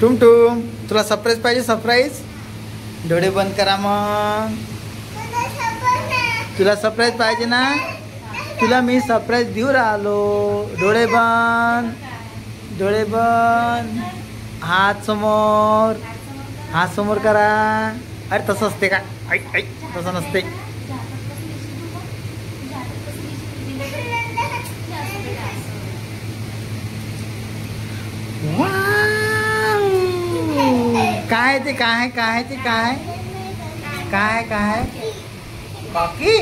टुमटुम तुला सरप्राईज पाहिजे? सरप्राईज डोळे बंद करा मग. तुला सरप्राईज पाहिजे ना? तुला मी सरप्राईज देऊ राहिलो. डोळे बंद, डोळे बंद. हात समोर, हात समोर करा. अरे तसं असते का? ऐक ऐक, तसं नसते. काय ते काय काय ते काय काय काय बाकी